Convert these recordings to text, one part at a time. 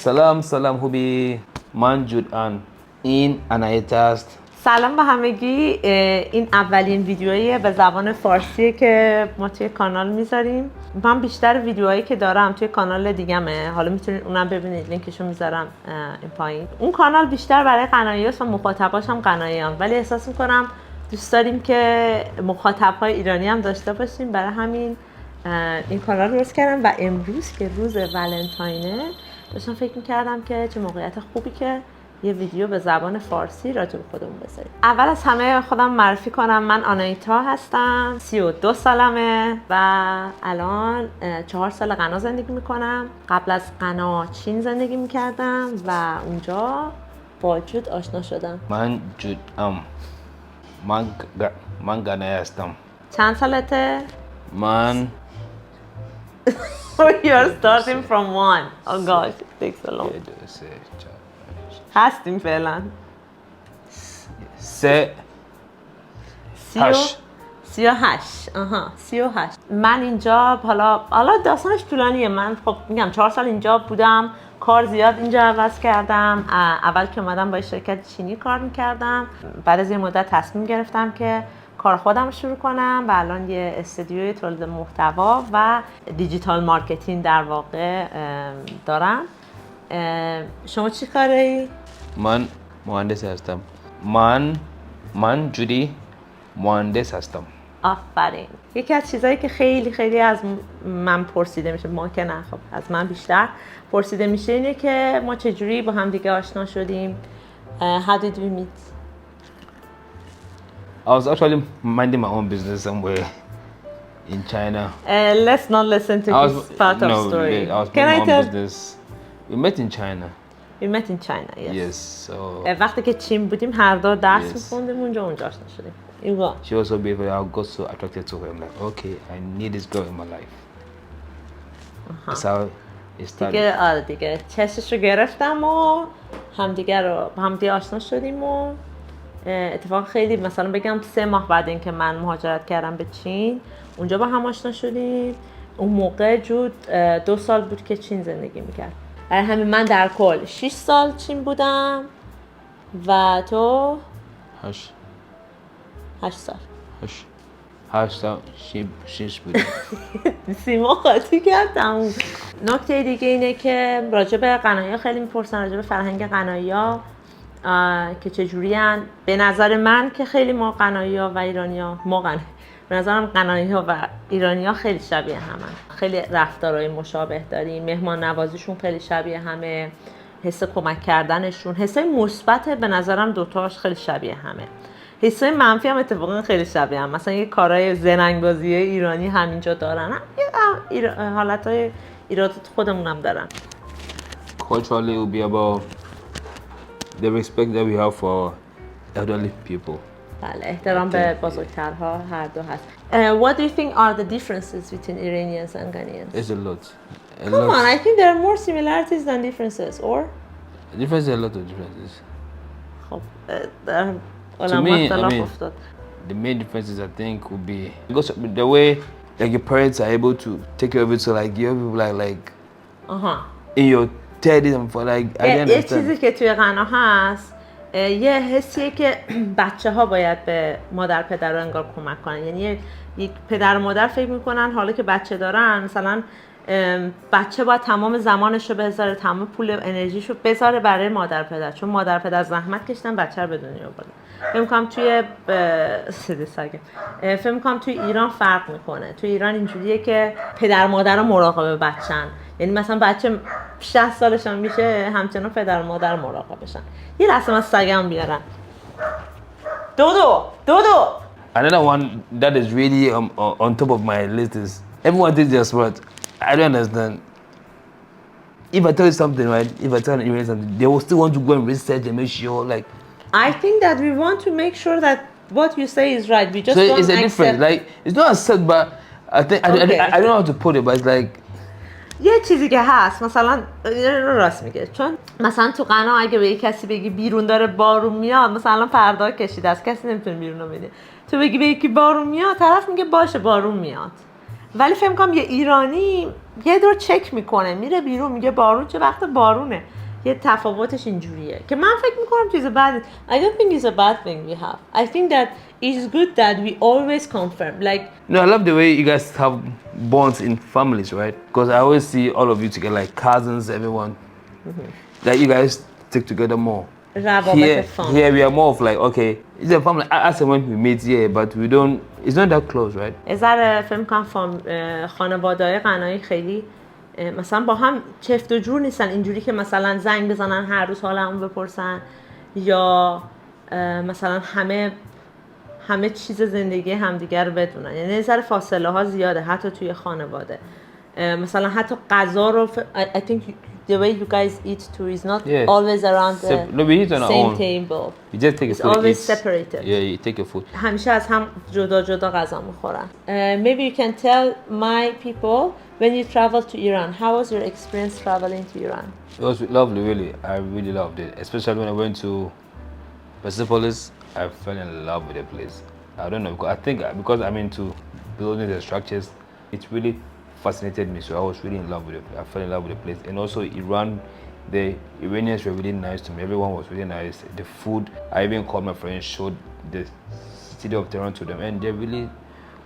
سلام خوبی؟ من جودان. این عنایت است. سلام به همگی. این اولین ویدیویی به زبان فارسیه که ما توی کانال میذاریم. من بیشتر ویدیوهایی که دارم توی کانال دیگمه. حالا میتونید اونم ببینید، لینکشو میذارم این پایین. اون کانال بیشتر برای قنایی است و مخاطباش هم قناییان، ولی احساس میکنم دوست داریم که مخاطبهای ایرانی هم داشته باشیم، برای همین این کانال رو درست کردم. و امروز که روز ولنتاینه داشتم فکر میکردم که چه موقعیت خوبی که یه ویدیو به زبان فارسی راجع به خودمون بذاریم. اول از همه خودم معرفی کنم، من آنایتا هستم، 32 سالمه و الان 4 سال غنا زندگی میکنم. قبل از غنا چین زندگی میکردم و اونجا با جود آشنا شدم. من جودم. من غنایی هستم. چند سالته؟ من You're starting from one. Oh gosh, it takes so long. هستیم فعلا 38. آها 38. من اینجا حالا داستانش طولانیه. من خب میگم 4 سال اینجا بودم، کار زیاد اینجا عوض کردم. اول که اومدم با شرکت چینی کار میکردم، بعد از یه مدت تصمیم گرفتم که کار خودم شروع کنم و الان یه استودیوی تولید محتوا و دیجیتال مارکتینگ در واقع دارم. شما چی کاری؟ من مهندس هستم. من جودی مهندس هستم. آفرین. یکی از چیزایی که خیلی از من پرسیده میشه، ما که نه، خب از من بیشتر پرسیده میشه اینه که ما چجوری با هم دیگه آشنا شدیم. How did we meet? I was actually minding my own business somewhere in China. Let's not listen to this part of story. I was minding my own business. We met in China. We met in China, yes. Yes, so وقتی که چین بودیم هر دو درس می‌خوندیم اونجا آشنا شدیم. She was so beautiful. I got so attracted to her. I'm like, okay, I need this girl in my life. That's how it started. دیگه چشش رو گرفتم و همدیگه آشنا شدیم و اتفاق خیلی مثلا بگم 3 ماه بعد اینکه من مهاجرت کردم به چین اونجا با هم آشنا شدیم. اون موقع جود 2 سال بود که چین زندگی میکرد. همین من در کل 6 سال چین بودم و تو 8 سال. 8 سال شیش بودم. سیما خاطی کردم. نکته دیگه اینه که راجع به قنایی‌ها خیلی میپرسن، راجع به فرهنگ قنایی‌ها که چجوریان. به نظر من که خیلی ما قنایی‌ها و ایرانی‌ها به نظرم قنایی‌ها و ایرانی‌ها خیلی شبیه همن. خیلی رفتارهای مشابه داریم، مهمان نوازیشون خیلی شبیه همه، حس کمک کردنشون، حسای مثبت به نظرم دوتاش خیلی شبیه همه. حسای منفی هم اتفاقا خیلی شبیه هم. مثلا یه کارهای زرنگ‌بازی ایرانی همینجا دارن، یه حالتهای ایرادات خودمون هم دارن. Culturally it will be about the respect that we have for elderly people. بله، احترام به بزرگترها هر دو هست. What do you think are the differences between Iranians and Ghanaians? There's a lot. Come on, I think there are more similarities than differences, or? Differences, a lot of differences. خب To me, the main differences I think would be because the way like your parents are able to take care of it, so like you have like in your 30s and for like I don't understand. یه چیزی که توی غنا هست، یه حسیه که بچه‌ها باید به مادر پدر رو انگار کمک کنن. یعنی یک پدر و مادر فکر میکنن حالا که بچه دارن، مثلا بچه باید تمام زمانش رو بذاره، تمام پول و انرژیش رو بذاره برای مادر پدر، چون مادر پدر زحمت کشیدن بچه رو به دنیا آوردن. فکر می‌کنم توی ایران فرق میکنه. توی ایران اینجوریه که پدر مادر مراقب بچه‌ن. یعنی مثلا بچه 60 سالش هم میشه همچنان پدر و مادر مراقبشن. یه لحظه من سگم بیارم. دودو. Another one that is really on top of my list is everyone thinks they're smart. I don't understand. If I tell you something, right? If I tell you something, they will still want to go and research and make sure, like. I think that we want to make sure that what you say is right. We just so don't it's a difference. Like it's not accept, but I think I don't know how to put it, but it's like. یه چیزی که هست، مثلا راست میگه، چون مثلا تو غنا اگه به کسی بگی بیرون داره بارون میاد، مثلا فردا کشیده است، کسی نمیتونه بیرون رو بده. تو بگی به یکی بارون میاد، طرف میگه باشه بارون میاد. ولی فکر کنم یه ایرانی یه دور چک میکنه، میره بیرون میگه بارون چه وقت بارونه. یه تفاوتش اینجوریه که من فکر میکنم چیز bad. I don't think it's a bad thing we have. I think that it's good that we always confirm. Like no, I love the way you guys have bonds in families, right? Because I always see all of you together, like cousins, everyone. Like you guys stick together more. Here we are more of like, okay, it's a family. As and when we meet, yeah, but we don't. It's not that close, right? ازار فهم کنم خانواده‌های قنایی خیلی مثلا با هم چفت و جور نیستن اینجوری که مثلا زنگ بزنن هر روز حالمون بپرسن یا مثلا همه چیز زندگی همدیگر رو بدونن. یعنی یه ذره فاصله ها زیاده حتی توی خانواده. مثلا حتی غذا رو I think the way you guys eat too is not always around the same table. You just take a food. It's always separated. Yeah, you take a food. همیشه از هم جدا غذا میخورن. Maybe you can tell my people when you traveled to Iran, how was your experience traveling to Iran? It was lovely, really. I really loved it, especially when I went to Persepolis. I fell in love with the place. I don't know, because I think because I'm into building the structures, it really fascinated me. So I was really in love with it. I fell in love with the place, and also Iran. The Iranians were really nice to me. Everyone was really nice. The food, I even called my friends, showed the city of Tehran to them, and they really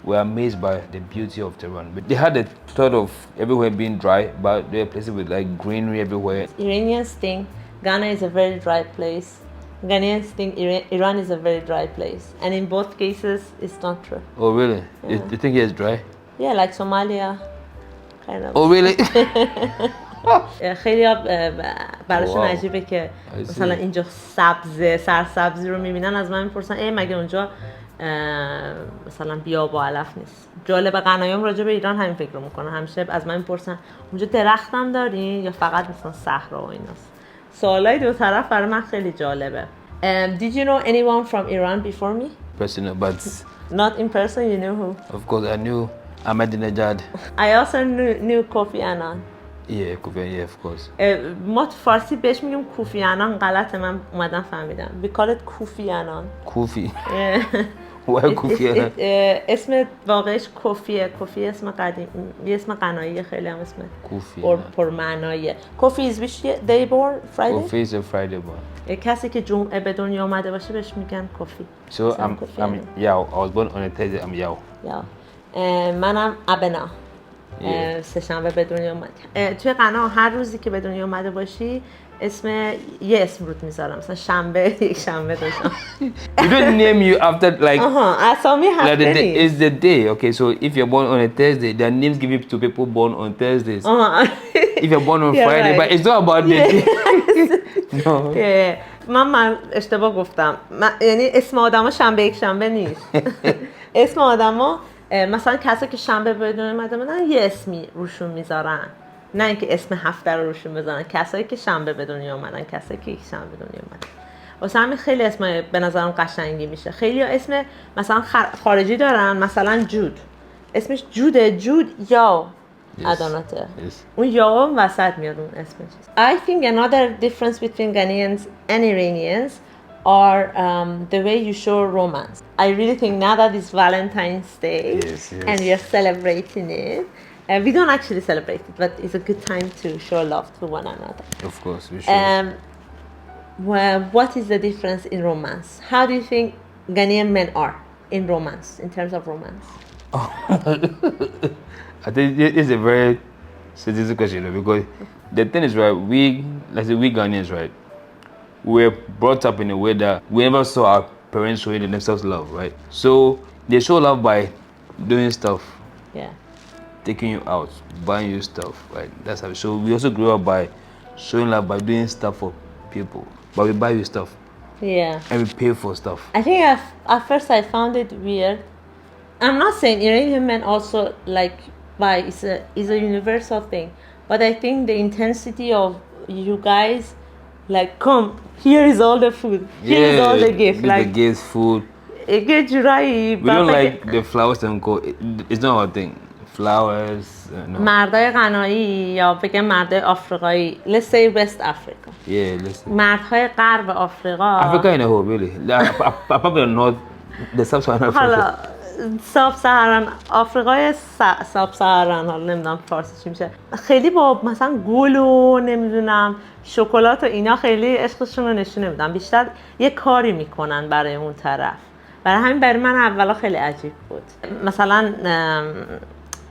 were amazed by the beauty of Tehran. But they had the thought of everywhere being dry, but there are places with like greenery everywhere. Iranians think Ghana is a very dry place. Ghanaians think Iran is a very dry place, and in both cases, it's not true. Oh really? Yeah. You think it's dry? Yeah, like Somalia, kind of. Oh really? خیلی براشون عجیبه که مثلا اینجا سرسبزی رو میبینن از من میپرسن ای مگه اونجا مثلا بیاب و علف نیست. جالب غنایان راجع به ایران همین فکر رو میکنن. همیشه از من میپرسن اونجا درخت هم دارین یا فقط مثلا صحرا و ایناست. سوالای دو طرف برای من خیلی جالبه. Did you know anyone from Iran before me? Personal, but not in person. You knew who? Of course, I knew Ahmadinejad. I also knew Kofi Annan. Yeah, Kofi, yeah, of course. ما تو فارسی بهش میگیم کوفی انان. غلطه، من اومدم فهمیدم. We call it کوفی انان. کوفی. Why کوفی انان؟ اسم واقعش کوفیه. کوفی اسم قدیم، یه اسم قنایی خیلی هم اسم کوفی پرمعناییه. کوفی is which day born? Friday? کوفی is a Friday born. کسی که جمعه به دنیا اومده باشه بهش میگن کوفی. So I'm Yao. I was born on a Thursday. I'm Yao. منم ابنا. سه‌شنبه به دنیا اومد. توی قنا هر روزی که به دنیا اومده باشی یه اسم روت میذارم. مثلا شنبه، یک شنبه داشتم. You don't name you after like اسامی هفته نیست. It's the day. Okay, so if you're born on a Thursday, there are names given to people born on Thursdays. If you're born on Friday, but it's not about the day. No. من اشتباه گفتم. یعنی اسم آدما شنبه یک شنبه نیست. اسم آدما مثلا کسایی که شنبه به دنیا اومدن یه اسمی روشون میذارن، نه اینکه اسم هفته رو روشون بذارن. کسایی که شنبه به دنیا اومدن، کسایی که یک شنبه به دنیا اومدن. واسه همین خیلی اسم به نظرم قشنگی میشه. خیلی اسم مثلا خارجی دارن، مثلا جود اسمش جوده، جود یا ادانته. اون یا وسط میاد اون اسم چیز. I think another difference between Ghanaians and Iranians are the way you show romance. I really think now that it's Valentine's Day and we are celebrating it, we don't actually celebrate it, but it's a good time to show love to one another. Of course, we should. Well, what is the difference in romance? How do you think Ghanaian men are in romance, in terms of romance? I think it's a very sensitive question, because the thing is, right, we Ghanaians, right, we're brought up in a way that we never saw our parents showing themselves love, right? So they show love by doing stuff. Yeah. Taking you out, buying you stuff, right? That's how. So we also grew up by showing love by doing stuff for people. But we buy you stuff. Yeah. And we pay for stuff. I think at first I found it weird. I'm not saying Iranian men also like buy. It's a universal thing. But I think the intensity of you guys, like, come, here is all the food. Here is all the gift. Like the gifts, food. We don't like the flowers and go. It's not our thing. Flowers. No. مردای غنایی یا بگم مردای آفریقایی. Let's say West Africa. Yeah, let's say. مردهای غرب آفریقا. Africa in a whole, really. Probably not the sub-Saharan Africa. حالا ساب سهران آفریقای ساب سهران، حالا نمیدونم فارسی چی میشه، خیلی با مثلا گل و نمیدونم شکلات و اینا خیلی عشقشون رو نشون نمیدن، بیشتر یه کاری میکنن برای اون طرف. برای همین برای من اولا خیلی عجیب بود. مثلا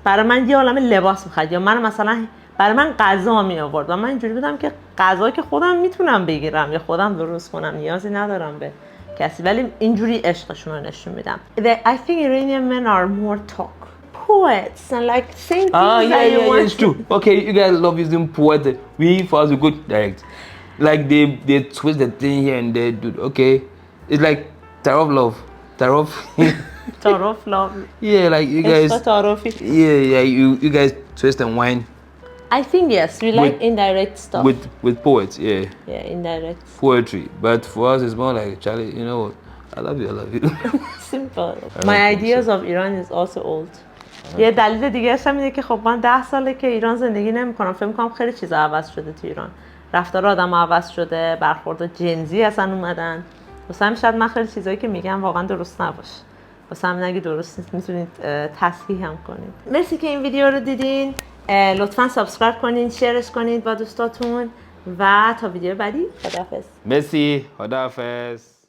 برای من یه عالمه لباس میخواد، یا من مثلا برای من غذا می آورد و من اینجوری بودم که غذا که خودم میتونم بگیرم یا خودم درست کنم، نیازی ندارم به کسی، ولی اینجوری عشقشون رو نشون میدم. I think Iranian men are more talk poets and like saying things that you want. It's true. Okay, you guys love using poetic. We for us we go direct. Like they twist the thing here and there, dude. Okay, it's like tarot love. Tarot love. Yeah, like you guys. Yeah, you guys twist and whine. I think yes, we like indirect stuff. With poets, yeah. Yeah, indirect. Poetry, but for us it's more like Charlie. You know what? I love you. Simple. My ideas of Iran is also old. یه دلیل دیگه هم اینه که خب من 10 ساله که ایران زندگی نمی‌کنم، فکر می‌کنم خیلی چیزا عوض شده تو ایران. رفتار آدم عوض شده، برخورد جنسی اصلا اومدن. واسه همین شاید من خیلی چیزایی که میگم واقعا درست نباشه. واسه همین اگه درست نیست میتونید تصحیح هم کنید. مرسی که این ویدیو رو دیدین. لطفاً سابسکرایب کنین، شیرش کنید با دوستاتون و تا ویدیو بعدی خداحافظ. مرسی، خداحافظ.